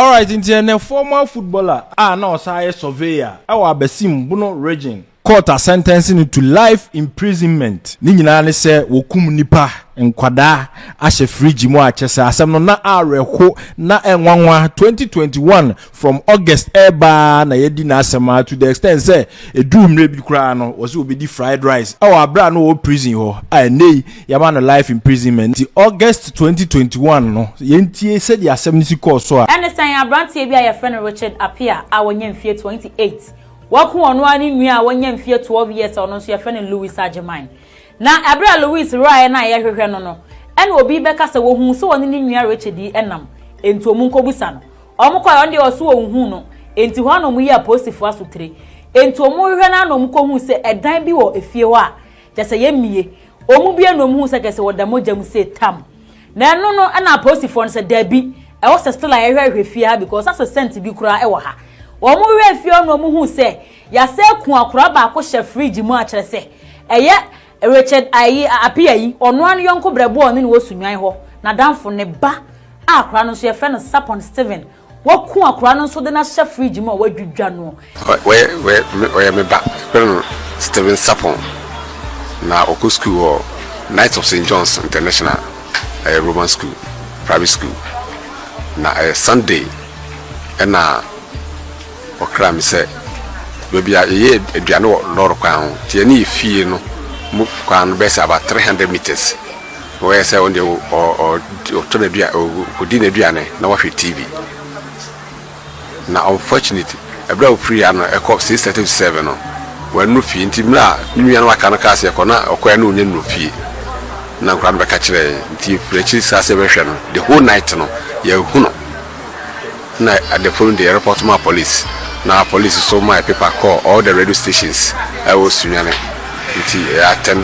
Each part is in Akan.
Alright, in former footballer, now say surveyor, our Abisim Bono region, court a sentencing to life imprisonment. Ni nyina ne se wokum nipa nkwada ahye free mu achese asem no na areho na enwanwa 2021 from August eba na yedi na asema to the extent say edum re bi kura no was obedi fried rice our abra no wo prison ho nei yama no life imprisonment ti August 2021 no yentie se di asem ni siko so a Anderson abrantie bi a friend Richard Apia a wonye mfie 28 waku onu ani nua a wonye mfie 12 years ono so friend Louis Ajeman na abra Louis Rai na ye hwehwe no ena obi beka se wo hu so woni ni nua Richard enam enti omu nkobusa no omukwa onde oso wo hu no enti ho no mu ye apostifo asotire enti omu hwehwe na no mko hu se edan bi wo efie ho a jese ye mie omu bi eno mu hu se kese wodamogya mu se tam na eno no ena apostifo no se dabi e wo se still a hwehwe fie ha because as a cent bi kura e wo ha omu hwehwe fie no mu hu se ya se ku akura ba ko hye fridge mu a kire se eye Richard Apia yi ono an yonko brebo oni wo sunwan ho na danfo ne ba akura no so ye friend Sapon Steven waku akura no so de na hye fridge mu a wadwudwa no we me ba friend Steven Sapon na oku school Knights of St. John's International Roman school private school na Sunday na okra mi se baby ye aduane loro kwa ho tie ni fie no mu kwa no bese about 300 meters where say on the or to the bia odi na aduane na wa hwe TV na unfortunately ebra free ano e cop 637 no wa no fie nti mra nua no aka no ka se ko na okwa na onya no fie na kwa no be ka kire nti frechi sa se be hwe no the whole night no ya hu no na at the phone the report to police. Now police so my paper call all the radio stations. I was sunyane. Nti attend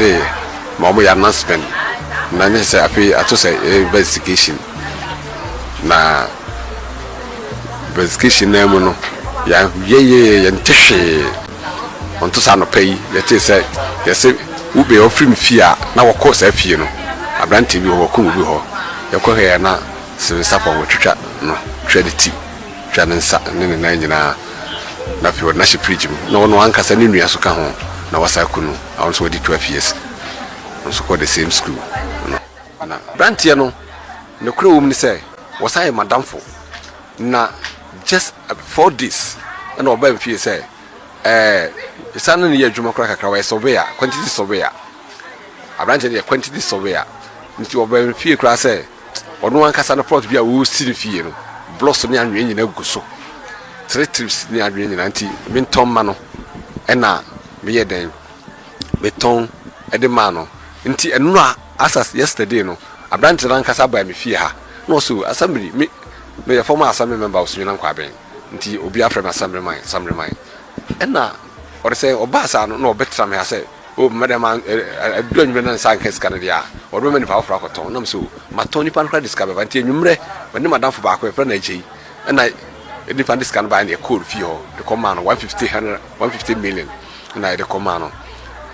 my announcement. Na ne say I to say investigation. Na investigation na mu no ya ye ntehwe. On to sa no pay. Ye say ube ofrim fia na wo course afie no. Abrante bi wo ko bi ho. Ye ko he na se sapon wo twitwa no credit. Twanensa ne na nyina na fi na shi fridge no no anka sa ni nua so ka ho na wasa kunu awon so di 12 years on so called the same school no na brantie no ne kuro wum ni say wasa e madamfo na just 4 days na oba mfie say sana ni adwuma kura kakra wa surveyor quantity surveyor abrantie de quantity surveyor nti oba mfie kura say ono anka sa na plot bia wo si fie no blossom ni anwe nyina guso 3 trips ni adwe nyina nti menton ma no ena meye den beton ede ma no nti enu asas yesterday no abrante ran kasa ba me fie ha no so assembly me former assembly member of Sunyana kwa ben nti obi afrem assembly man ena or say obasa no betra me ha say o madam adwanwe na san kes Canada or women fa afra koton na so matoni pan kra discover nti enwumre wani madam fo ba ko e fra na agyi ena the fan this can buy a code fee or the command 150 million and I the command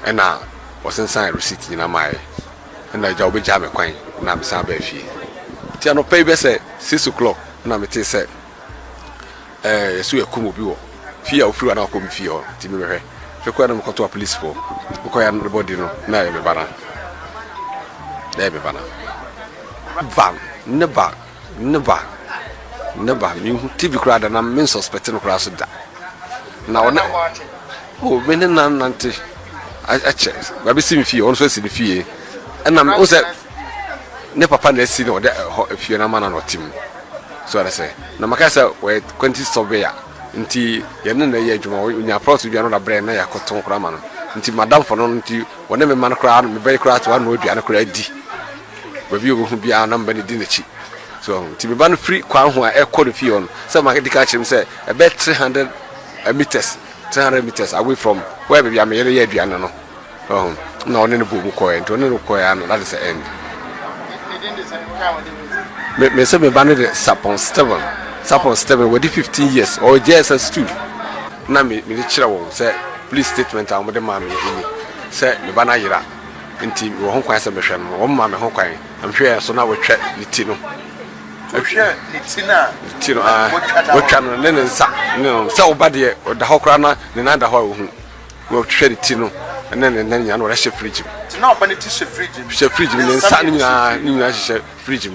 and now was inside receipt in my and I job jam a coin and I'm Sabe fee. Tiano pay say 6 o'clock and I'm say so a kumu fee of free and I'll come fee or Timmy. The quantum got to a police for because I'm the body no na banner. There be banner. Van never me TV crowd and I'm suspecting across that. Now, oh, men and nanti. I check. Abisim fee, also see the fee. And I'm also never papa see no if you're a man or team. So I say, Namakasa, where 20 surveyor. Nti yenne na ye adwuma we nya process bia no da brand na yakoton kra ma no nti madam for no nti wona me man kra me be kra to wan no aduane kra di babi obo bia na mba ne di na chi so nti me ban free kwan ho a e call fee on say ma dika chim say e be 300 meters away from where baby am ye aduane no na one ne bo mu ko ento ne ko ya no that is the end me say me ban de Sapon Steven with 15 years or JSS2 na me kira wo say police statement am de man me say me bana yira nti wo ho kwan say me hwe no wo ma me ho kwan am hwe so na wo twa ni ti no ahwe tino wotwa no ne nsa no sa obade da hokra na ne na da ho hu wotwa ne tino ne nya no rashe fridge na obane ti she fridge ne nsa ne nya she fridge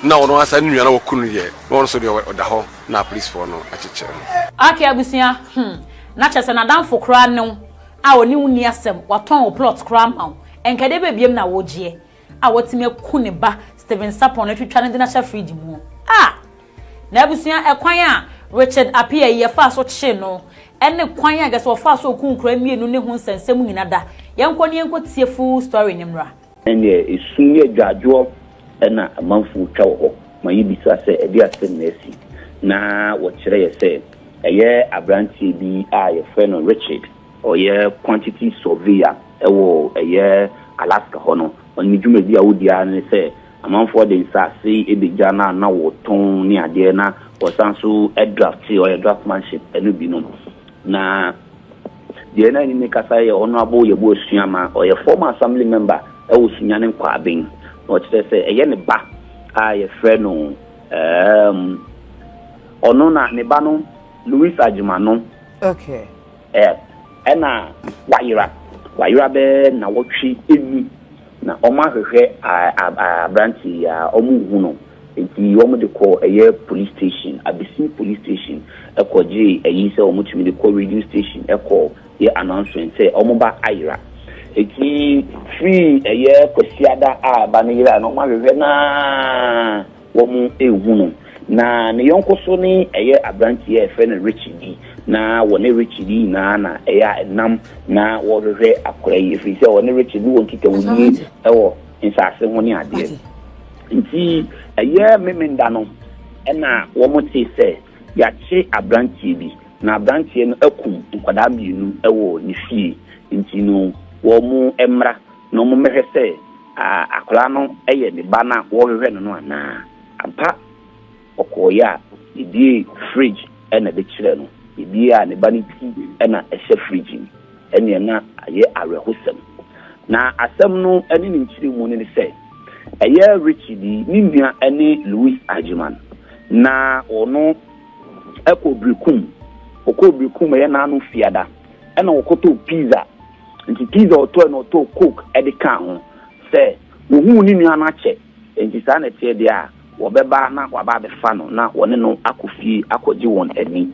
na ono asa ne nya na wokunu ye no so de da ho na police for no acheche ake abusia na chese na dan fokra ne a oni wuni asem waton o plot kra ma enkade be biem na wogie a wotime ku ne ba Steven Sapon na twitwa ne de na sha fridge mu na abusia ekwan a Richard Apia ye fa so che no ene kwan a gese wo fa so ku nkra mienu ne hu nsensem nyina da yenko ne yenko tie full story nimra ene esunye dwadwo na amanfu twa wo ma yibisa se edi asem na esi na wo kire ye se eye abranti bi a ye friend Richard or ye quantity surveyor ewo eye Alaska hono oni dwuma bi a wodia ne se amanfo de nsase ebegya na wo ton ni ade na wosanso draft or draftmanship enu bi no na de na ni kasa ye honorable ye bo suama or ye former assembly member ewo sunyane kwa ben o kire se eye ne ba a ye friend no ono na ne ba no Louis Ajimano okay ena wayira be na wotwi eni na oma hwehwe abranti ya omu huno enti omu de ko eye police station Abisim police station ekoje eyi se omu tumi de ko radio station eko ye announcement say omu ba ayira enti free eye kwasiada ba ne yira na oma hwehwe na omu ehuno na ne yonko so ni eye abranti ya friend Richard na wone Richard na eya nam na wo hwehwe akora yi fi se wone Richard won kika wuni ewo insase ho ni ade nti eye memenda no na wo moti se ya che abranti bi na abranti no akum nkwada mienu ewo ni fie nti no wo mu emra no mu mehwe se akora no eye ne ba na wo hwehwe no ana ampa okoya ibi fridge na de kire no ibi a ne ba ne ti na ehye fridge ene na aye arehosem na asem no ene ne nkiri mu ne se eye Richard ni nua ene Louis Ajiman na ono ekobrikum ye na anu fiada ena okoto pizza nti pizza oto na oto coke ede ka ho se wo hu ni nua na che nti sa na tie dia wobeba na waba be fa no na wone no akofie akoji won ani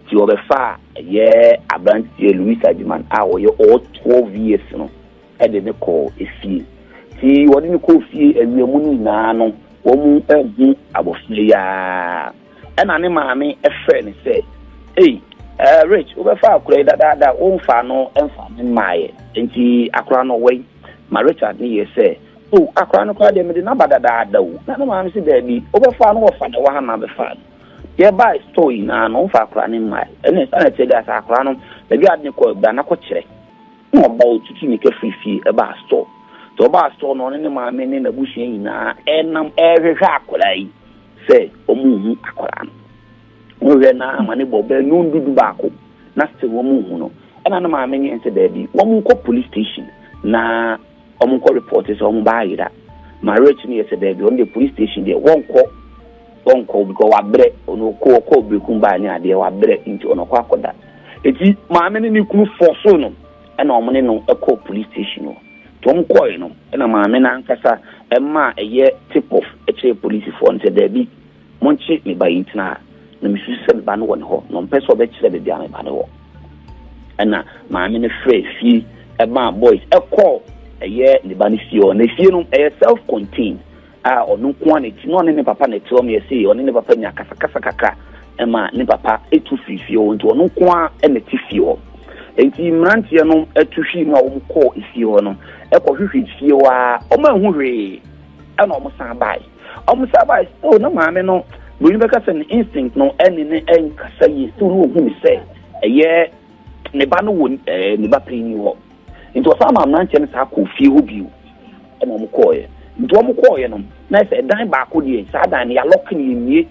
ti obefa ye abrantie Louis Ajiman a wo ye 12 years no ede ne ko efie ti woni ne ko fie awiemu ni na no wo mu ehu abofie ya ena ne maame efe ne se Rich obefa akura dada wo mfa no emfa ne maaye nti akura no we ma Richard ne ye se akwa no kwa de me de na badada dawo na no ma me se baabi obefa no wofa de wa ha na befa ye buy store na no fa akwa ne mai ene sa na che ga sa akwa no baabi ade ko da na ko kire no ba otutu ni ka fifi e ba store to ba store no ne ma me ne na buhia nyina enam ehwehwe akwa yi se omuhu akwa no we na ma ne bo be no ndudu ba ko na se wo mu hu no ena na ma me nye se baabi wo mu ko police station na omunko report is omu baayira marriage ni yesterday on the police station there wonko because wabre ono ko brekum ba ni ade wabre nti ono kwa akoda eti maame ni kunu force no na omne no ekọ police station no to mko yi no na maame na nkasa emma eye tip off eche police for nti there bi monchi me ba yitina na mi suse ba no won ho no mpeso be kire be bia me ba no ho na maame ni free emma boys ekọ eye libanifio na fie no eye self contained onu quantity no ne papa na tiom ye say onu ne papa nya kasa kaka ema ne papa etu fifie o nti onu kwa na tifio enti mrantie no etuhwi mu a wo ko ifie ho no ekohwehwe fie wa o ma hu hwe na o mo san bai o na maame no bo ni beka say instinct no ene ne enkasa yi so no hu mi say eye ne ba no wo ne ba pini ho nti osama amnanche ne sa ko fie ho biu e mo koye nti mo koye no na se dan ba ko die sa dan ya lock ni nie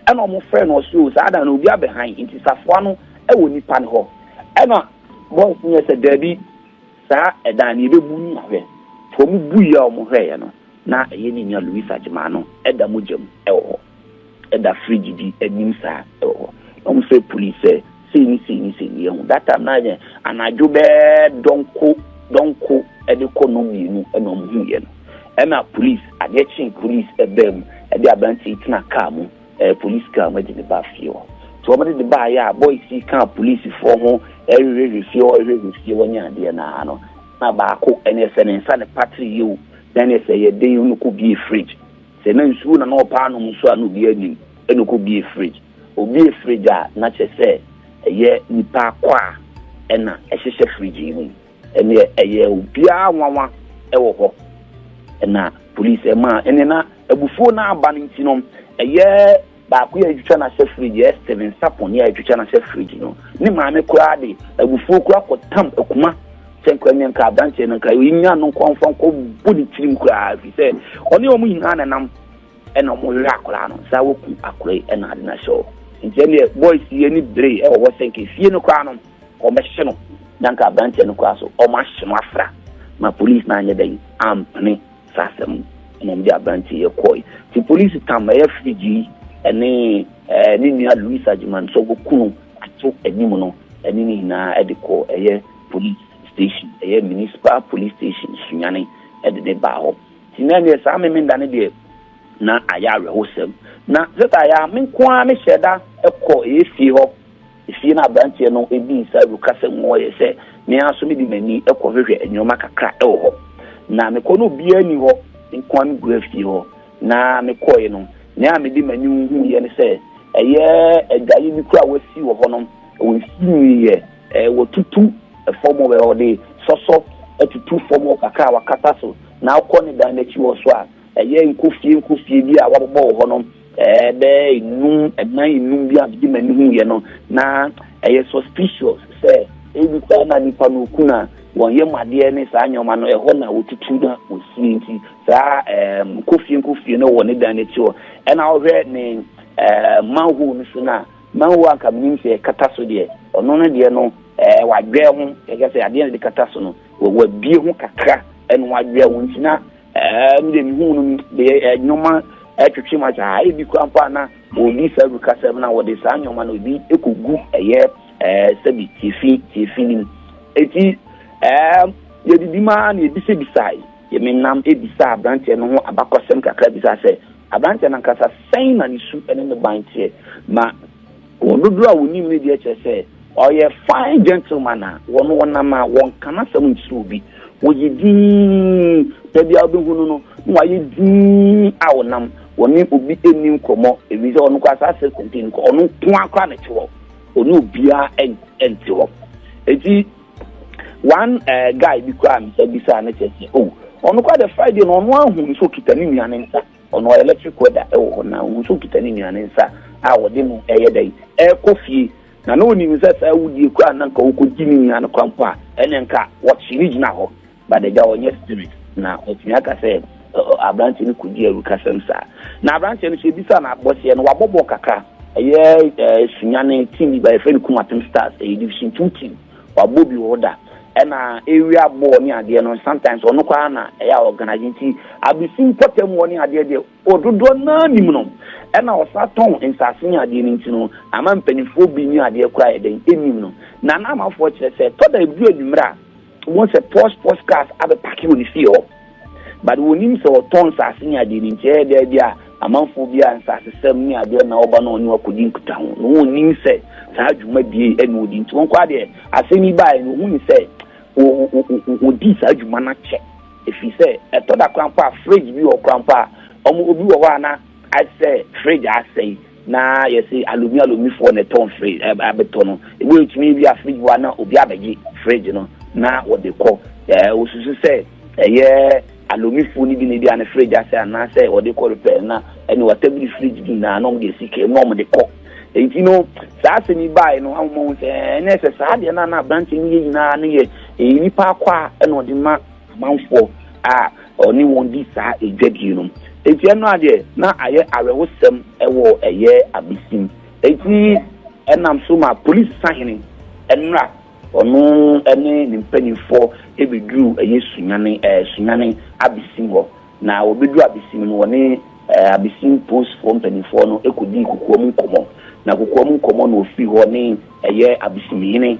e no mo frɛ no so sa dan no obi abehan nti safoa no e wo nipa ne ho e na boys ne se dabi sa e dan ni be bu ni ahwe to mo bu ya mo hwɛ no na ɛyɛ ne nua Louis Ajimano ɛda mojam ɛwɔ hɔ ɛda fridge bi anim saa ɛwɔ hɔ ɔmo sɛ police say ni that time na yɛ anadwo bɛɛ donko ɛde kɔ no mienu ɛna ɔmo hu yɛ no ɛna police adeɛ police ɛbɛm ɛde abranti tina car mu police car mu de ne ba fie hɔ so ɔmo de ba yɛ a boys yi kan police fo ho ɛhwehwɛ fie wɔnya adeɛ na ano na baako ɛne sɛ ne nsa ne patri yi then sɛ yɛ den no ko bi fridge sɛ na nsuo na ɔpa no nso a no bi anim ɛno ko bi fridge obi fridge a na kyɛ sɛ ɛyɛ nipa kwa ɛna ɛhyehyɛ fridge yi mu ɛne ɛyɛ obi a nwanwa ɛwɔ hɔ ɛna police ɛma ɛne na abufuo na aba no nti no ɛyɛ baako yɛ atwitwa na hyɛ fridge yɛ Steven Sapon yɛ atwitwa na hyɛ fridge no ne maame koraa de abufuo koraa kɔtam akuma sɛnkwanya nka abranche no nka yinya no konfon ko budi tirim koraa fi sɛ ɔne ɔmo nyina na nam ɛna ɔmo hwɛ akora no saa woku akora ɛna ade na show nti ne boys yɛ ni bre ɛwɔ wɔ sɛnke fie no koraa no ɔmɛhye no danka abranche no koraa so ɔmo ahye no afra ma police na anya dai ampne sasɛm na ɔmo de abranche yɛ kɔi ti police tam ɛyɛ fiji ɛne ne nua Louis Ajimano so goku ato anim no ɛne ne nyina ɛde kɔ ɛyɛ police station a municipal police station sunyane de ba ho tinane sa me ndane de na aya rehosem na zeta ya me nkoa me hyeda ekọ efie ho efie na branch no ebi nsa rukasem wo ye se me aso me di mani ekọ hwehwe enyoma kakra ewo ho na me kọ no bia ni ho nkoa me gu efie ho na me kọ ye no na me di mani hu ye ne se eye edaye bi kura wasi wo ho no wo fi ye wo tutu form of the soso to form of kakra wakata so na akọ ne dan na chi wo so a eye nkofie bi a wabobọ ho no be inum bi a bi mani hu ye no na eye suspicious say ebi kwa na nipa no kuna won ye made ne sa anyoma no ho na wotutu na osi nti sa nkofie no wo ne dan na chi wo e na ohwe ne manhu no so na manhu aka minim se kata so de ono no de no wadwe ho yɛgɛ ade de kata so no wa bie ho kakra ɛno wadwe ho ntina mde mi hu no de nyoma twetwe ma ja ebi kwampa na obi sa rukasa na wode sa nyoma no bi ekogu ɛyɛ sabi tifi nim eti yɛdidi ma na yɛbi se bisai yɛmenam ebisa abranche no ho abakɔsɛm kakra bisa sɛ abranche na nkasa sɛn na ne su ɛne ne bantie ma wododo a wonim ne de kyerɛ sɛ ɔyɛ fine gentleman a wɔn ma wɔn kana sɛm nkyerɛ obi wɔyɛ din tabi a obi hunu no wɔyɛ din a wɔnam wɔne obi enim kɔmɔ ebi sɛ ɔno kɔ asase contain kɔ ɔno ko akora ne kyerɛ ɔno obia ɛnte hɔ eti one guy bi kora mi sɛ bisa ne kyerɛ sɛ ɔno kɔ the Friday no ɔno ahu nso kita ne nua ne nsa ɔno electric weather ɛwɔ hɔ na ɔno nso kita ne nua ne nsa a wɔde no ɛyɛ dɛ ɛkɔ fie na no ni mse sa wudi kwa na nka wokogi ni nya no kwampa ene nka wɔkyiri gina hɔ but the guy onye spirit na otumi aka sɛ abranche ni kudi eru kasem sa na abranche no hye bisa na abɔse no wabɔbɔ kakra ɛyɛ sunyane team by friend Kumatem Stars division 2 team wabobi hoda ɛna area ball ni ade no sometimes ono kwa na ɛyɛ organizing team Abisim potem woni ade de ododo na nim no ɛna osaton nsase ni ade ni ntino ama mpanifo bi ni ade kura eden enim no na na amafo kyerɛ sɛ toda edu adumra won sɛ post cars abe paki woni fie ho but wonim sɛ oton nsase ni ade ni nkyɛ de bia amanfo bi a nsase sem ni ade na oba na oni wakodi nkuta ho no wonim sɛ saa adwuma bie ɛna odi nti won kwa de asemi bae no hu ni sɛ odi saa adwuma na kyɛ efi sɛ ɛtoda krampa fridge bi wɔ krampa ɔmo obi wɔ hɔ ana I say fridge I say na yesi alumi for ne ton fridge abeto no ebi otumi bi a fridge wa na obi abegi fridge no na what they call osusu say eye alumi fo ni bi ne dia na fridge I say na say what they call repair na any whatever fridge bi na no dey sike no mo dey call enti no saa se ni buy no ammo say na say saa de na branch ni nyina na ye nipa akwa e no de ma manfo a oni won di saa edwadi no eti eno ade na aye arewosem ewo eye abisim eti enam so ma police sahene enra onu ene nimpanifo ebedru eye sunyane abisim ho na obedu Abisim no woni Abisim post for mpanifo no ekodi kukuom nkomo na kukuom nkomo no ofi ho ne eye Abisim yene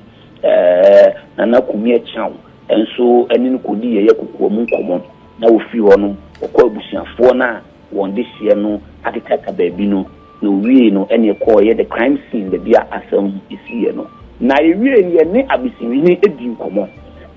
na kumi achaw enso eni no kodi eye kukuom nkomo na ofi ho no okọ abusuafo na won de hie no akekaka baabi no no wie no ene ekọ ye the crime scene bia asem isi no na ewie ne ne Abisim ni edi nkomo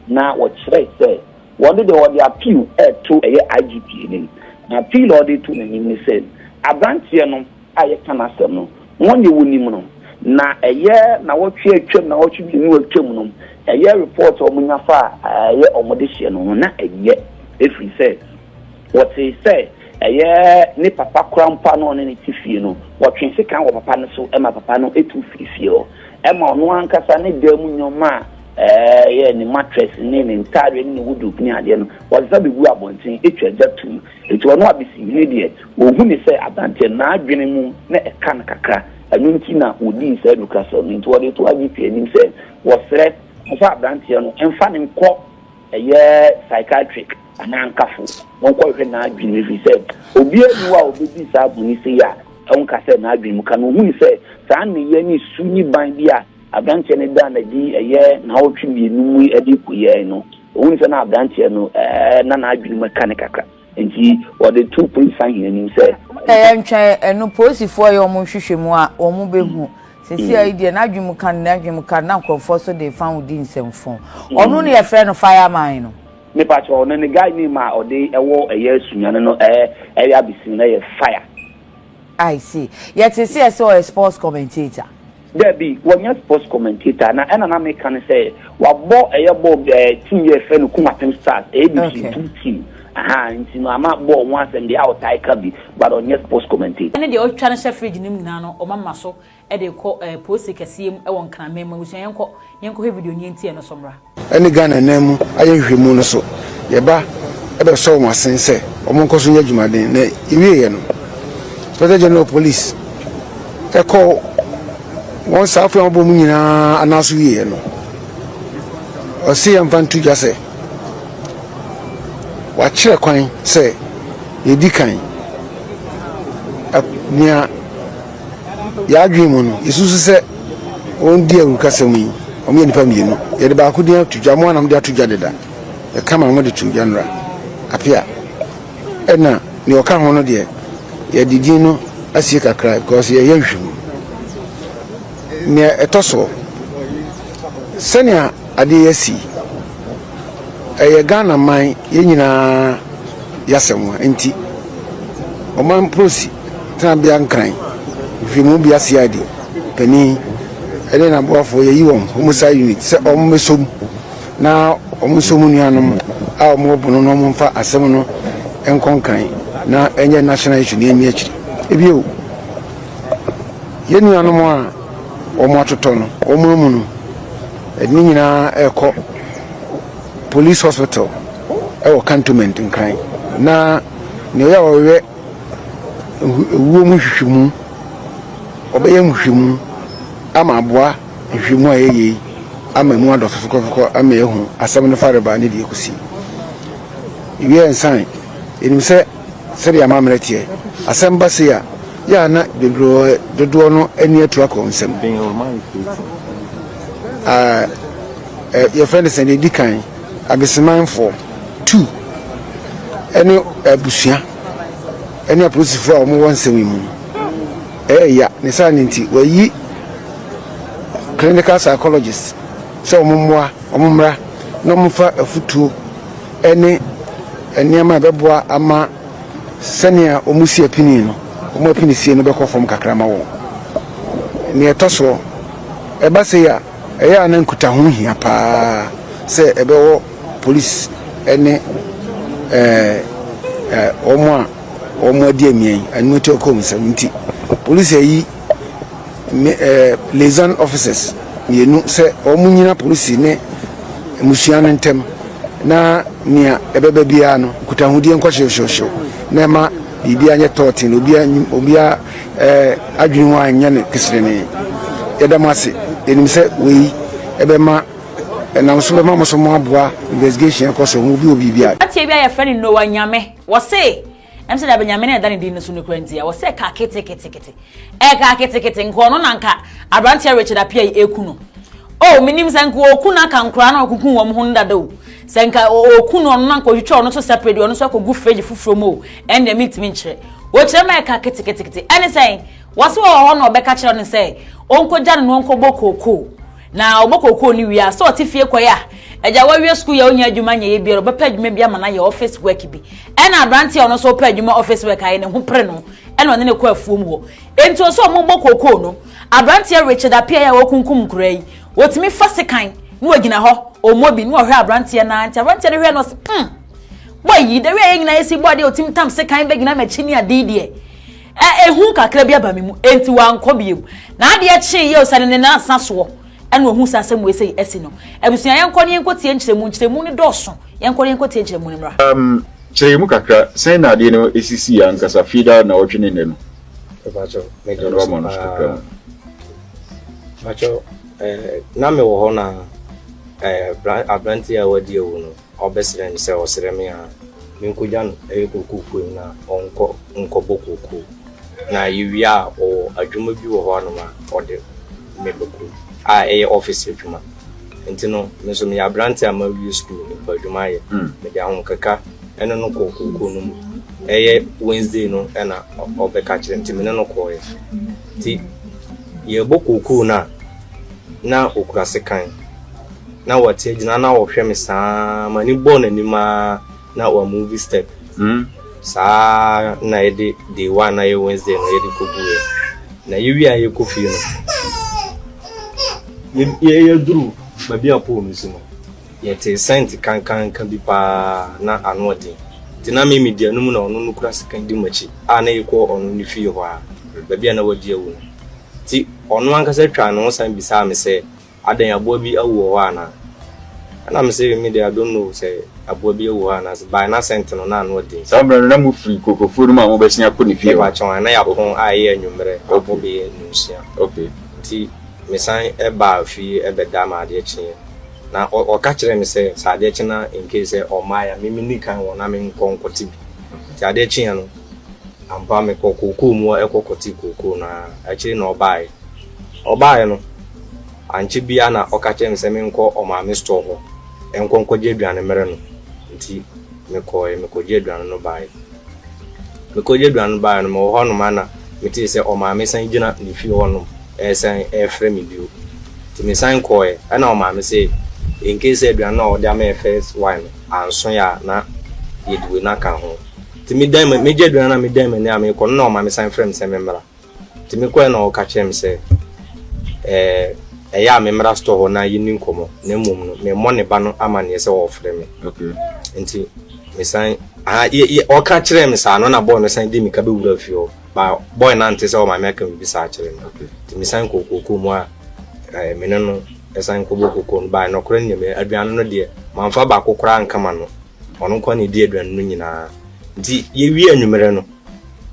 na wo kire se won de appeal to eye IGP ni na appeal order to na ni se abrantie no aye kana asem no won ye wonim no na eye na wo twe atwam na wo twe bi ni atwam no eye report o munya fa eye omode hie no na eye efi se what say eye ni papa krampa no ne tifie no wotwe sika wo papa no so ema papa no etu fifie o ema ono ankasa ne damu nyoma ye ni mattress ni ntare ni wudu ni ade no waza bebu abonten etwa jatu eti ono Abisim ni de ohu ni se abante na adwene mu na eka na kakra anunti na odi se edukaso ni to wode to agipie ni se wo sere fa abante no emfa ne nko eye psychiatric anankafo won ko hwe na adwene fi se obi enu a obi sa bu ni se ya onka se na adwene mu kan ohu ni se sa ne ye ni su ni ban bia abrantie ne da na di eye na otwe mienu edi kuye no ohun se na abrantie no na adwene mechanic aka enti wode 2 police sign nim se ntwe eno posifo ye omo hwehwe mu a omo behu sisi idea na adwene kan na nkofo so de fan odi nsemfo ono ne ye frɛ no fireman no me pa cho no ne guy ni ma ode ewo eye sunyane no area Abisim na ye fire. I see. Yet you see as a sports commentator. There be one sports commentator na na me kan say wa bo team ye fe no Kumatem Stars ABC 2 team nti no ama bo one and the outside can be but on sports commentator ene de o twa na chef fridge nim na no o mama so e de ko post kesiem e won kan mema musu yenko he video ni ntie no somra ene Ghana namu aye hwemu no so ye ba e be so mo asense o mo nkoso nya dwumaden na iwie ye no Inspector General Police e ko won safu an bo mu nyina anaso wie no o si am van tu jase wa kire kwan se yedi kan nia ya adwemu no isusu se on di awuka semu o me nipa mienu ye de ba ko di atudwa mo anam de atudwa deda e kama mo de tudwa nra apia ena ni o ka ho no de ye didi no asie kakra because ye yahwem ne etoso senia ade yasi eye Ghana man ye nyina yasemu enti o man prosi tan bia nkran hwemu bia siadi pani ene na boafo ye yiwon homicide unit se o mesom na o mesom nuanom a o mo bono no mo mfa asem no enkonkan na enye national issue ni emi akiri ebio ye nuanom a o mo atoto no o mo mu no eni nyina ekọ police hospital ewo cantonment nkran na ne ya owe ewo mu hwehwemu obeye mu hwehwemu ama aboa hwehwemu a yeye ama mu adofofoko ama ehu asem no fareba ne de ekusi iwe ensan enim se ya mamretie asem base ya na dodo no ani atu akonsem your friend is in the dikan Abisim for 2 any abusia any police for omo won semi mu ya ne sa nti wayi clinical psychologist so omo mra no mfa afutuo any eniama beboa ama senia omusi apini no omo apini sie no bekọ fom kakra ma wo ne etoso eba se ya eya na nkuta ho hia pa se ebewo police ene omo adi emien anu te ko msanti police yi liaison officers yenu se omo nyina police ne musuan ntem na nia ebebe bia no kuta ho die nkwohwehwehwe na ma bibia nye totin obia adwinwa anya ne kisrene yedamase enim se we ebe ma and I'm so mama so more investigation because of movie be. That's your friend no one yame. Was say I'm saying that Benjamin and Danny didn't soon quenty. I was say kake. Nkono nanka Abrantia Richard appear ekuno. Oh, minim sanku okuna kan kra na okukun wom honda do. Sanka okuno no nanko twitwa no so separate no so akogu fridge fufuro mo and the meat minche. Wo kire ma kake. Any say was wo no obeka kire no say onko gya no onko bokoko. Na obokoko ni wi so tifie koya. Eja wa wi school ya onya adwuma nya ye bia obepa adwuma bia ma na ye office work bi. And Abrantia no so opa adwuma office work aye ne ho pre no. And one ne ko afuom ho. Enti so mo bokoko no. Abrantia Richard appear ya wokunkum kurai. Wotimi fasikan no agina ho o mobi no hwe Abrantia na anti Abrantia ne hwe no boy yi de we yin na esi body otimi tam sekan be gina machini adidie ehu kakra bia ba memu enti wanko biem na ade chi ye osane ne na asaso ene ohu sasem we sei esi no ebusuan yenko ne yenko tie nkyeremu ne doso yenko ne yenko tie nkyeremu ne mra kyeremu kakra sen na ade no esisi ya nkasa fida na otwene ne no ebacho make roman macho na me wo ho na Abrantia wadi ewu no obesere ni se osere me ha minkuja no ekokuku na onko bokuku na yiwia o adwuma bi wo ho no ma ode mebeku office adwuma ntino me so me Abrantia ma wi school ni adwuma ye me dia ho kaka eno no kokuku no Wednesday no na obeka kire ntime no koye ti ye bokuku na okura sekan na wate gina na wo hwe me saa mani bon anima na wa movie step saa na yede day 1 na ye Wednesday no yede koguye na yewi aye kofi no ye duru ba bia po misi no ye te sent kan bi pa na anode tina me media no mu na ono no kura sekan di machi na ye ko ono ni fi ho a ba bia na wadi awu ti ono ankasa twa no san bisa me se adan abo bi awu ho ana me say me I don't know say abo bi awu ana by na sent no na no dey sabra na mu free kokofo no ma mo besia ko ni fie ba chon na ya pon aye anwumre abo bi nusia okay ti me san e ba fi e be da ma de chi na o ka kire me say sa de chi na in case o maya me ni kan won na me nkonkoti bi ti ade chi no ampa me kokoko mu e kokoti koko na a chi na obae no anchi bia na okache me se me nko o ma me store ho enkonko je aduane mere no nti me ko je aduane no bae me ko je aduane bae no mo ho no mana me ti se o ma me san gina ni fi ho no san frame me bio ti me san ko na o ma me se in case aduane no de am first wine anso ya na yediwe na ka ho ti me dan me je aduane na me dan me ni am ko no o ma me san frame se me mra ti me ko na o ka che me se eya me mra store na yini nkomo na mum no me money ba no amane se wo frɛ me okay enti me san o ka kire me sa no na boy no san di me ka be wura fio ba boy na ante se o ma me ka bi sa kire me okay ti me san kokoko mu a me no san ko bokoko no ba no kora ni me aduane no de manfa ba kokora ankama no ono kwa ni di aduane no nyina nti ye wi anwumere no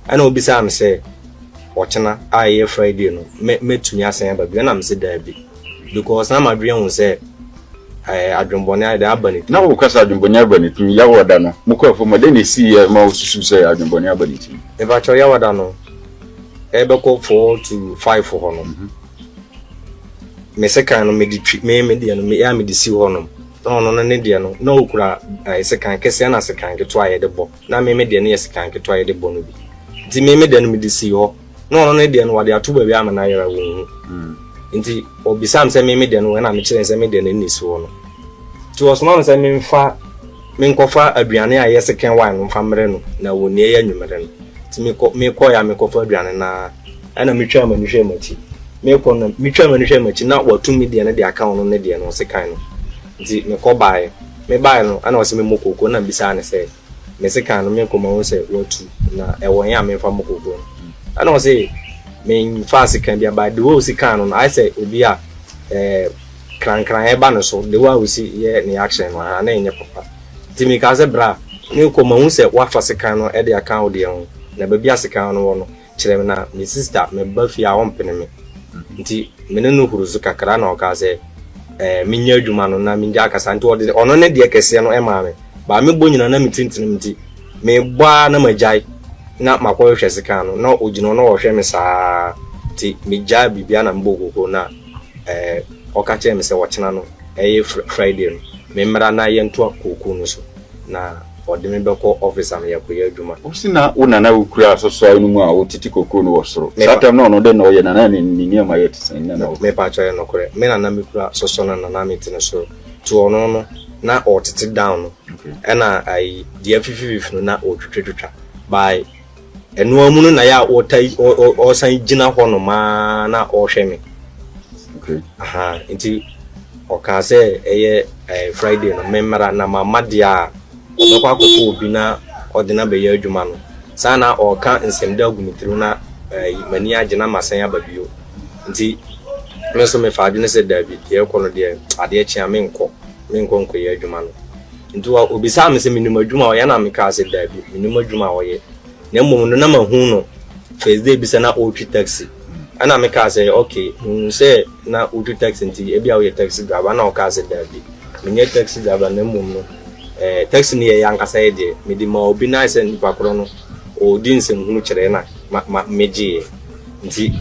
ana obi sa me se ochena aye Friday no metunya asan ba bi na me se da bi because na madwe hu se adwumbone ade abaniti na wo kasa adwumbone abaniti ya woda no mukofo mode ne si ma osusu se adwumbone abaniti e ba cho ya woda no e be ko 4 to 5 ho no me se kan no me di me di no me ya me di si ho no no ne di no na okura se kan kese na se kan keto aye de bo na me di no ye se kan keto aye de bo no bi di me di no me di si ho no ne di no wade atuba bi amana yera wo nti obisam se me de no na me kire se me de no nisi wo no ti was no se me mfa me nkofa aduane a yese ken wan no mfa mre no na wo ne ya nwumre no ti me ko ya me kofa aduane na ana me twa manu hwe machi me ko no me twa manu hwe machi na watu me de no de account no ne de no se kan no nti me ko bae me bae no ana wose me mokoko na bisa ne se me se kan no me ko ma wo se watu na e won ya me mfa mokoko ana wose me fast can be about the way can I say obi a kran e ba no so the way we see here in action na na enye papa ti me ka se bra me ko ma hu se wa fast can no e de account de ho na ba bia se kan no no kire me na me sister me ba fi a won pene me nti me ne no huru zu kakra na o ka se minya adwuma no na minja akasa nti ode ono ne de kese no ema me ba me bonyina na mitintin mti me bua na majai na makoyo hwe sika no na ogino no wo hwe me saa ti mija bibia na mbogoko na oka che me se wo chena no Friday no me mra na ye nto akoko no so na ode me beko office am yakoya adwuma usina una na ukura soso anu mu a otiti koko no wosoro satam no no de no ye na ni ma ye tsen na me pa cho ye no kore me na me kura soso na me tin so to ono no na otiti down no na ai dia fifi no na otwetwetwa by enu amu na ya otai o san gina ho no ma na o hwe me aha nti o ka se eye Friday no me mara na mama dia no kwa akoko obi na odina be ya adwuma no sana o ka nsemda agumitru na mani agina masan ababio nti me so me fa adwene se David ye ko no de ade chia me nko ya adwuma no nti obi sa me se minimum adwuma o ya na me ka se David minimum adwuma o ye na mmom no na mahu no first day bisa na o twi taxi ana me ka se okay say na o twi taxi nti e bia o ye taxi driver na o ka se David me nye taxi driver na mmom no taxi ni ye yankasa ye de me di ma obi na se nipa kro no o di nsem hunu kire na meji nti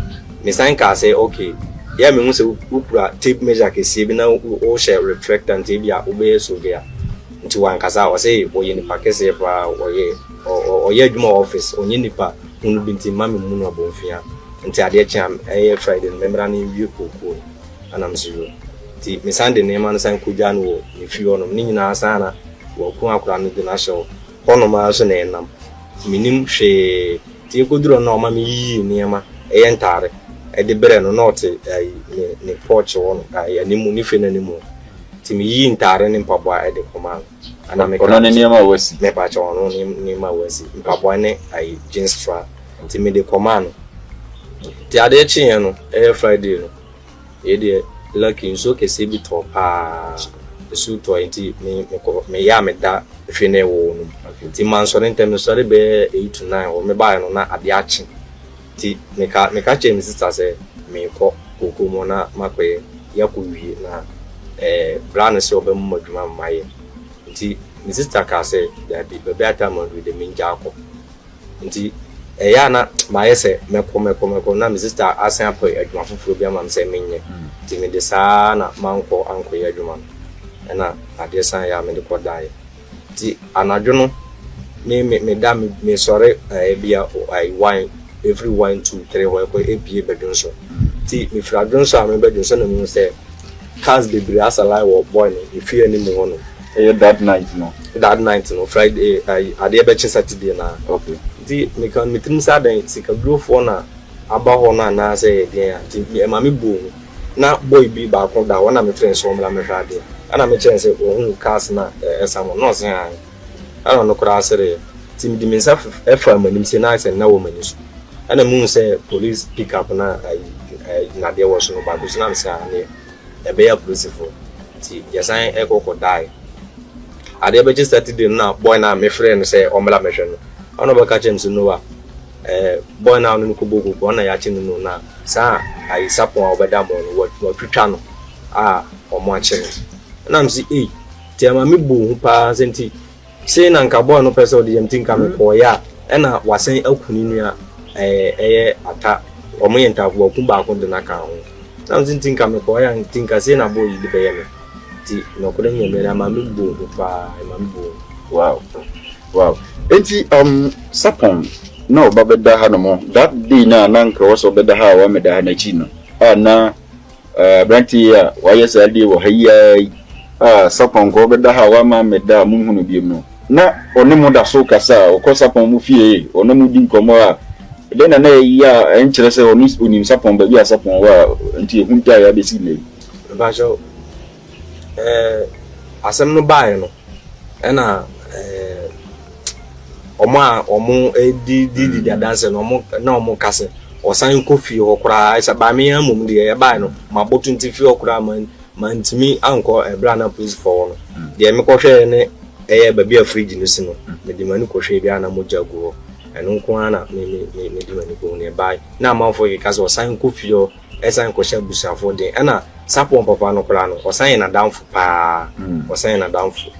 me san ka se okay ya me hu se upura tape measure ke sie bi na o share reflector nti bia o be so bia nti wankasa o se o ye nipa ke se pa o ye adwuma office onye nipa hunu binti mami mu no abonfia nti ade chiam Friday memra na wie kokoo anam zero ti me sande ne man san kugya no wo ifi ono ni nyina sana wo ku akura no de na show ono ma so na enam minim hwe ti koduro na o ma mi yi niema ntare de bere no not ne porch wono animu ni fe na animu ti mi yi ntare ne mpaboa de koma ana me ka ne niema wasi me pa cho no ni ma wasi mpaboa ne Jnr.Bro.Into ti me de koma no ti ade chi no Friday no e de lucky so ke se bi to pa su to enti me ya me da hwe ne wo no ti man so ne ntem so be 8 to 9 o me ba no na ade achi ti me ka che mi sister se me ko koko mo na makwe ya ko wi na brand se obe mo dwuma maye nti mi sister ka se ya bi be ata mo de minja ko nti ya na maye se me ko na mi sister asan apo adwuma fufuro bi ama me se menye ti me de sa na manko anko ya adwuma na ade san ya me de ko dai ti anadwo no me da me sore bia I wine every 1 2 3 wa ko APA bedun so ti me fra dun so am bedun so na me say cars the brass alive or boy no if you any mo no that night no Friday ade be Saturday na okay ti me kan me tim sa dan sika growth na aba ho na say dey ti e ma me bo na boy bi ba ko da wona me friend so me la me hwa dey ana me chen say ohun cars na esamo no say ana no kura asere ti me di me sa efa manim say na say na wo mani so ana mun say police pick up na na there was no bad so na say na e be ya police for ti yasan e ko die ade be Saturday na boy na me friend say omla me hwe no ono ba ka chem so no wa boy na no ko bogo ko na ya chi no na sa ai sapon obeda mo no wa twitwa no omo a chere na msi ti ama me bo hu pa senti say na nka boy no person de yemtin ka me ko ya na wasen akuni nua ata omo yentafo akumba ko de na ka ho na msi tinka me ko ya tinka say na boy de be ye me ti no ko de nyeme na ma me bo hu pa ma me bo wow enti sapon no babeda ha no mo that day na nka wo so beda ha wa me da na chi no na branti ya wa yesa day wo hayya sapon ko beda ha wa ma me da mun hunu biem no na onemu da so kasa o ko sapon mu fie onemu di nkomo a de na ya enkyere se onim sapon ba bi a sapon wa enti ehunta ya be si le ba jo asem no bae no na omo di dance no omo kase osan ko fie hokura isa ba me amum de ya bae no mabotu nti fie hokura man ntimi anko ebra na police for no de me ko hwe ne ba bia fridge no si no me di mani ko hwe bia na moja go eno nko ana me di mani ko ne bae na amafo ye kase osan ko fie esan ko hwe busuafo de na Sapon papa no kra no osan na downful pa osan na downful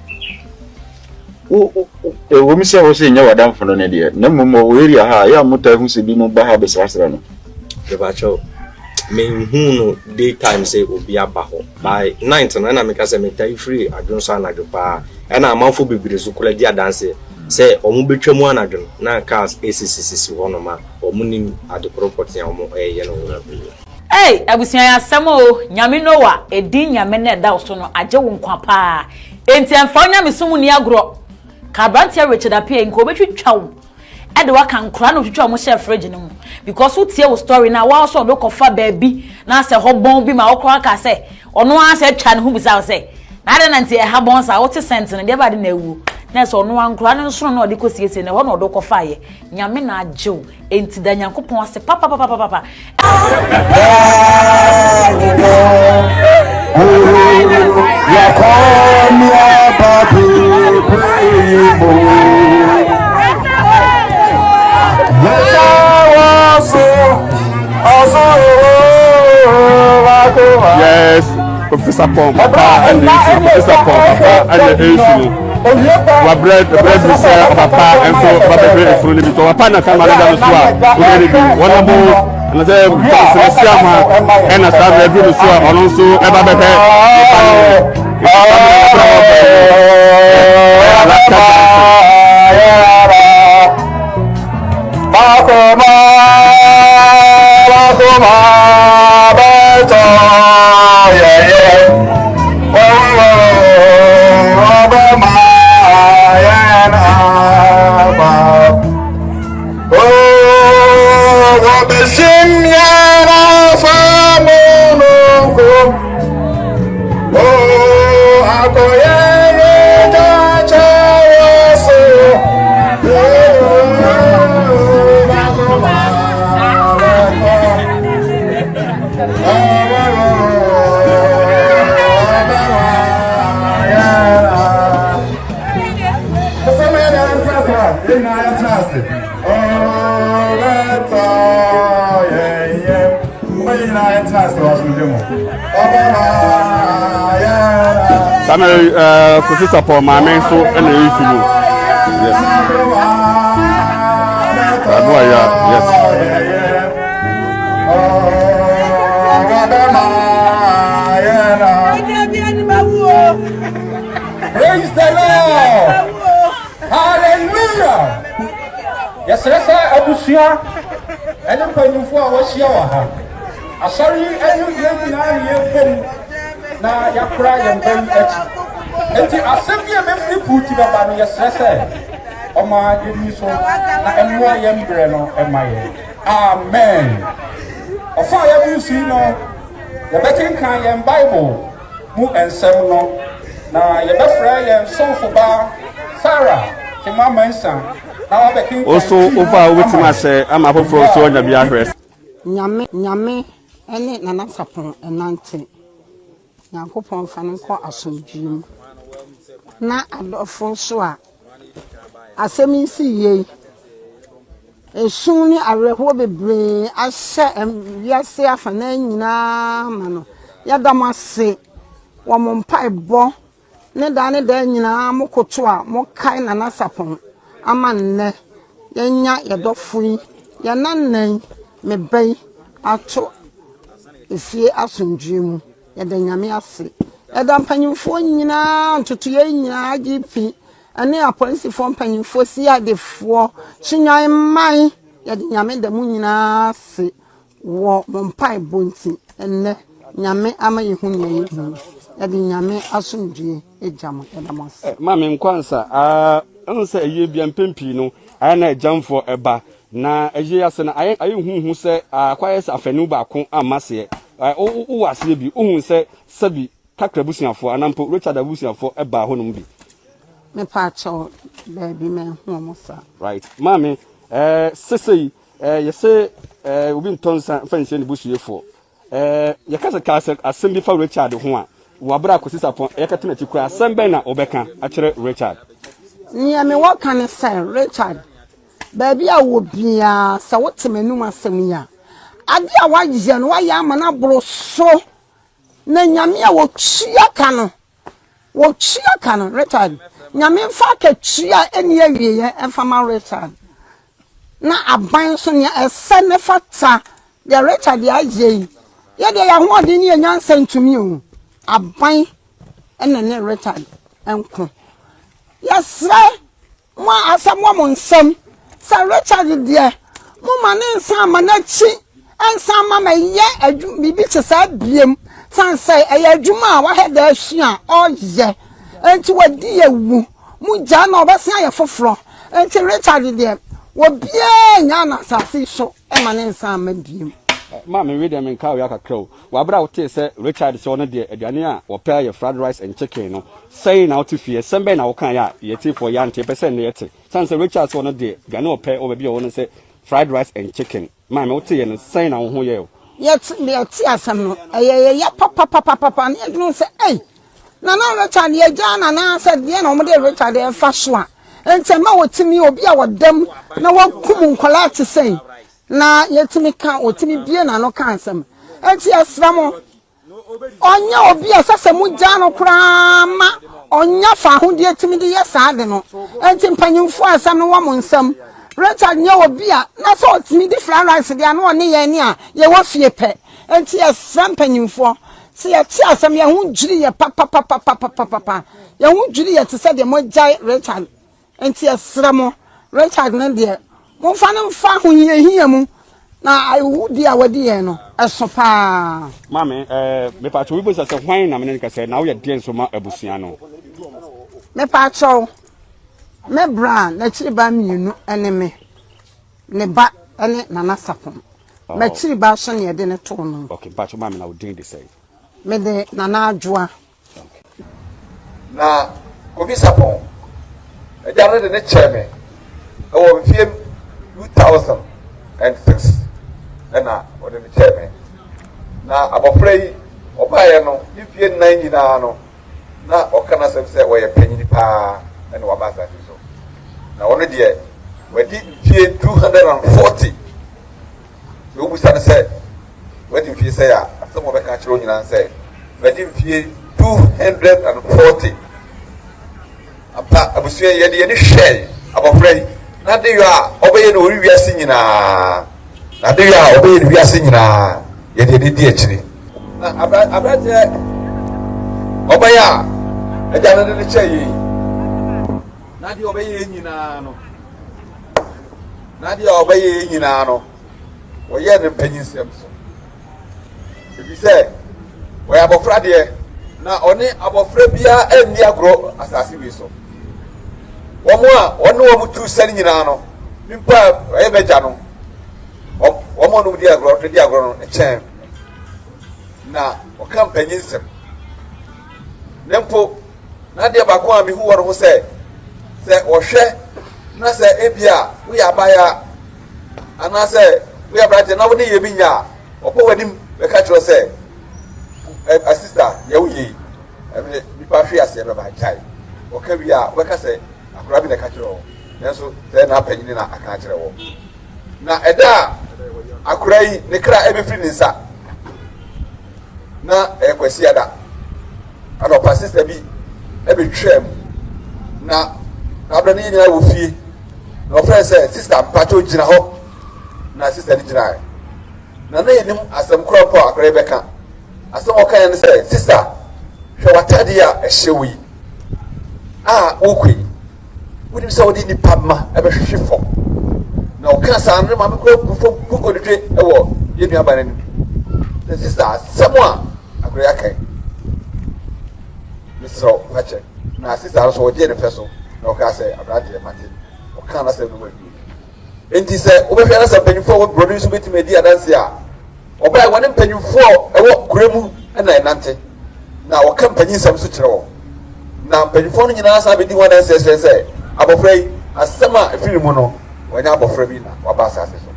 wo mi se wo se nya wadam fo no ne de na momo area ha ya muta hu se bi mo ba ha besrasra no de ba cho me hu no daytime say obi aba ho by 9 na me ka se me tai free adwonso anadwo pa na amanfo bebire so kula di adanse say omu betwamu anadwo na cars ACCC ho no ma omu nim adekoro potia omu ye no wona bi. Hey, abusia ya samo nyame noa edi nyame na da so no age wo nkwa pa enti amfa nyame sumu ni agro ka brantia Richard apia nko betwitwa wo e de waka nkra no twitwa mo chef fridge no because wo tie wo story na wa so do kofa baabi na se hobon bi ma wo kra ka se ono a se twa ne hu bisa se na de nanti e ha bon sa wo te sent ne de ba de na ewu na so ono ankra no so no de kosiesie ne ho no do kofa ye nyame na age wo enti da nyankopon ase papa Yes, Professor Pom, Papa, and Professor Pom, Papa, and the wa bread we say Papa and so Papa front bi to Papa na kama da so a o dey bi wona mo na say Siama and na say every so ono so e ba bebe Professor Paul Mame so and the issue. Yes. Yes. Praise the Lord. Hallelujah. Yes, Abusia. And then when you for what she are. Sorry, and you na ya kura ya mbem echi enti asem ye mefri puti baba no yesese oma yemi so na emmo ye mbre no emaye amen ofa ya busi no ya betin kan ye bible mu ensem no na ye befra ye sonfo ba Sarah ke mama nsa na wa betin also over wetin say am afofro so onya bia hwes nyame ene nana sapon enante Yankopon fane ko asomdwem na adofo so a asemi si ye esun ni areho bebre ahye wiase afana nyina ma no yadamase wo mompai bo ne da nyina mokoto a mokai na nasapon amanne yenya yedofo yi yenanan mebei ato efie asomdwem Yanyame ase eda mpanyimfo nyina ntutu ye nyina ghp ane apolisifoɔ mpanyimfo si adefo chinwan man yanyame da mu nyina ase wo mompai bonti enne nyame ama yehu nyayi yanyame asomdwe ejam edamase mama nkwansa nse eye bia mpempi no na ejamfo eba na eye ase na aye huhu se akwayes afanu ba ko amase o wase bi ohun se sabi kakra busiafo anampo Richard abusiafo eba honum bi me pacho baby me hu mo sa right mami sesei yese obi ntonsa fanse ne busuefo yakasa asem fa Richard ho a wabra akosisapon yakatena chikura asem ben na obeka akere Richard nia me waka ne say Richard baby a wo bia sa wotemanum asem ya ade a waje no waya amana bro so na nyame a wotua ka no Richard nyame fa ka tua eni awie enfama Richard na aban so ne ese ne fata de Richard ya je ye de ya ho ade ne nyansa ntumi o aban ene ne Richard enko yasra mo asamo mo nsam sa Richard de mo mane nsa amanachi ansa mama ye adwum bibi te sa biem san say ayadwuma a wa heda ahia oye enti wadi ewu mu ja na obesan ye foforo enti Richard de wo bia nya na sase so e mane nsa amabiem ma me read them in car ya kakra wa bra wote say Richard so no de aduane a wo pair your fried rice and chicken no say na wote fie sembe na wo kan ya ye ti for ya nte person na yete san say Richard so no de aduane wo pair o be o no say fried rice and chicken ma me wote ye no say na wo ho ye o yet me ti asam no ya papa na you say eh na Richard ye jana na say de na o de Richard e fa so a ente ma wotimi obi a wodam na wakum nkola te say na yetimi kan otimi bie na no kan asam enti asramo onya obi asase mu jana kura ma onya fa ho de yetimi de yesa de no enti mpanyimfo asam no wa mo nsam Richard nya obi a na so otimi di fried rice de ano ne ye ni a ye wo fie pe enti asam mpanyimfo se ye ti asam ye ho jiri ye papa ye ho jiri ye te se de mo jai Richard enti asramo Richard na de mo fa no fa ho hia mu na ayudi a wadi ye no esopa mame me pa chowi bo se hwan na me ne ka se na wo ye de so ma abusua no me pa cho me bra na chiri ba mienu ene me ne ba ene nana sapom me chiri ba so ne de ne to no okay pa cho mame na wo din de say me de nana adwoa na obi sapon e jare de ne cheme e wo mfiem 2006 ena o de ne cheme na abofra yi obaye no ifie nan nyina no na okana se wo ye panyini pa ena wabasa so na wono de wadi fie 240 yo busa se wadi fie se ya so mo be ka chiro nyina se wadi fie 240 apa abusuye ye de ne hwe abofra yi na de yo a obeye no ori wiase nyina na de yo a obeye no wiase nyina ye de di akiri na abrate obeye a eja na de cheye na de obeye nyina no na de obeye nyina no wo ye ne panyinsem so ebi se wo ya abofra de na oni abofra bia eni agro asase wi so womo a wonu wo mutu sani nyina no mimpa e beja no womo no di agro no echen na o campaign nsem nempo na de ba ko a mi hu woro ho se o hwe na se ebia wo ya baya ana se wo ya brate na wo ne ye binya opo wadim be ka chiro se a sister ya wo yi mi pa hwe ase be ba jai o ka wi a wo ka se akura bi na ka chiro nenso se na panyini na aka chiro wo na eda akura yi ne kra e be firi nsa na kwasi ada ano pa sister bi e be twem na abra ni nyina wo fie no friend say sister mpacho gina ho na sister ni gina na na yenim asem kro po akra be ka asem o kan ne say sister hwe watade a ehyewi okwi wodi se wodi ni pamma e be hwehwefo na o kan sa ne ma me kro ko de e wo ye nua ba ne sister someone akra yakai so wache na sister so wodi ne feso na o ka say abrade e mate o kan na say no wa enti se o be hwe na say panyufo wo produce beti medi adanse a o ba woni panyufo e wo kuremu na enante na o kan panyisam so kire wo na panyufo no nyina sa be di one say abofra yi asema efiri mu no wanya abofra bi na waba asase so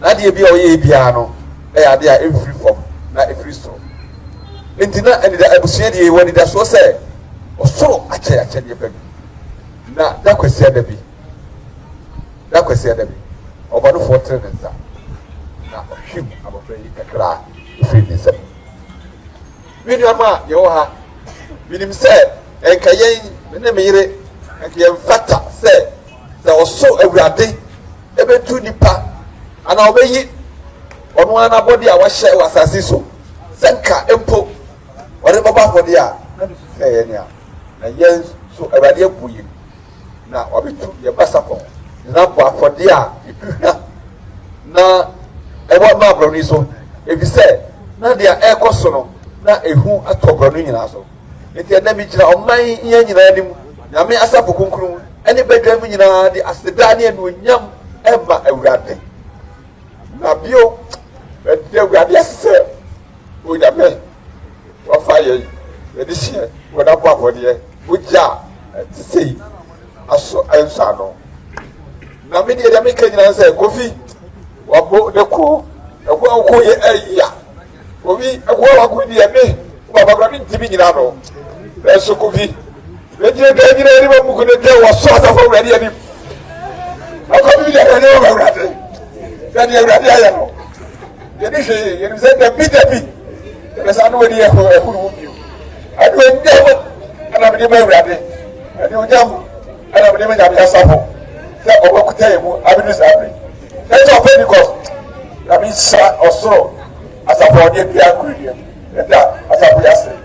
na de bi o ye bia no e ya de a every form na every so enti na eni da abusuye de woni da so say osoro ache de baby na da kwesi ada bi oba no fortre nza na him abofra yi kakra efiri nza Minima, Yoha, Minim said, and Kayen, Minimire, and Kian Fata said, there was so every day, every 2 nipa, and I'll be it on one body. I was share was as so. Senka, Empo, whatever for the year, and yes, so a radio puy. Now, I'll be to your basapo, number for the year. Now, I want my broniso. If you say, now they are air cosono, now a who at top running in us. If you are damaged on my yen, I may ask for conclude any bedroom in the Astadanian with yam ever a rabbit. Now, Bio, but there were yes, sir, with a man for fire. This year, when I walk with you, with ya to see. I saw Ansano. Now, maybe the American answer, coffee, or both the cool. A well, for me, a well, good year, me, but I'm running to be in Arrow. That's so coffee. Let you get anyone who could tell what sort of already. How come you never read it? Then you're ready. You said the bit. There's no idea who you. I do never, and I'm never ready. I do jump, and I'm never going to sample. That over tell you, I'm just happy. That's all because. I mean, sir, or so, as a body, be a good as a blessing.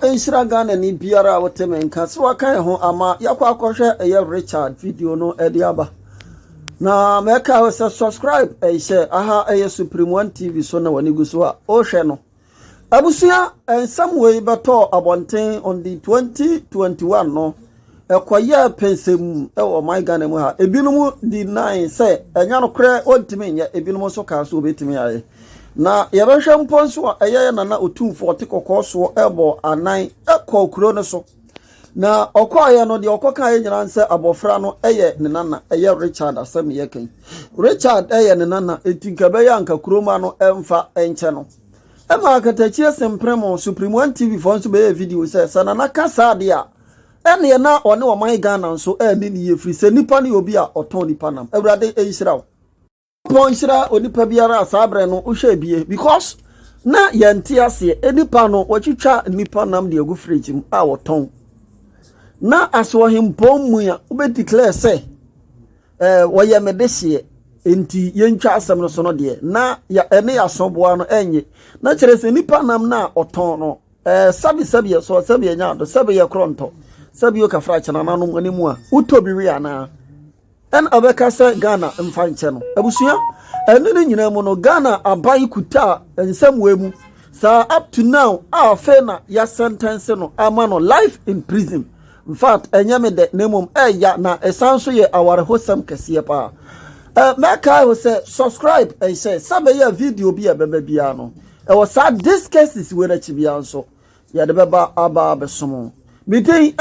Ensira Ghana ni biara woteme nka so akan ho ama yakwa akɔhwɛ eye Richard video no ediaba na meka we subscribe share aha eye Supreme One TV so na wani guso a o hwɛ no abusia ensam we beto abonten on the 2021 no ekoye pensem e my Ghana mu ha ebinumu deny say enya no kre ontime nya ebinumu so ka so obetime aye na yebehwe mponso eye na otumfo otekokọ so ebo anan ekọ kuro no so na okoye no de okoka ye nyina nse abofra no eye ne nana eye Richard asem ye kan Richard eye ne nana etinkabe ya nka kuroma no emfa enche no ema akatachie sempremo Supreme One TV fo nso be video se sana na kasa de a ene na one o man Ghana nso eni ne ye free se nipa ne obi a oton nipa nam ewrade eyisirawo Ponchira onipa biara asabre no uhwe bie because na yanti ase enipa no wachitwa nipa nam de agu fridge mu a woton na aso himpom mu ya ube declare say woye medehye enti yentwa asem no so no de na ya ene asoboa no enye na kire se nipa nam na oton no sabi so sabi nya do sabi ye kronto sabi o kafra chana nanu animu a utobi wi ana en abeka se Ghana mfanche no abusua enu ni nyina mu no Ghana abai kuta ensamwe mu sa up to now afa na ya sentence no ama no life in prison in fact enyame de nemum ya na esanso ye aware hosam kese pa meka we say subscribe and share sabe ya video bi beba bia no e was sad this cases we na chibia nso ya de beba aba besomo meeting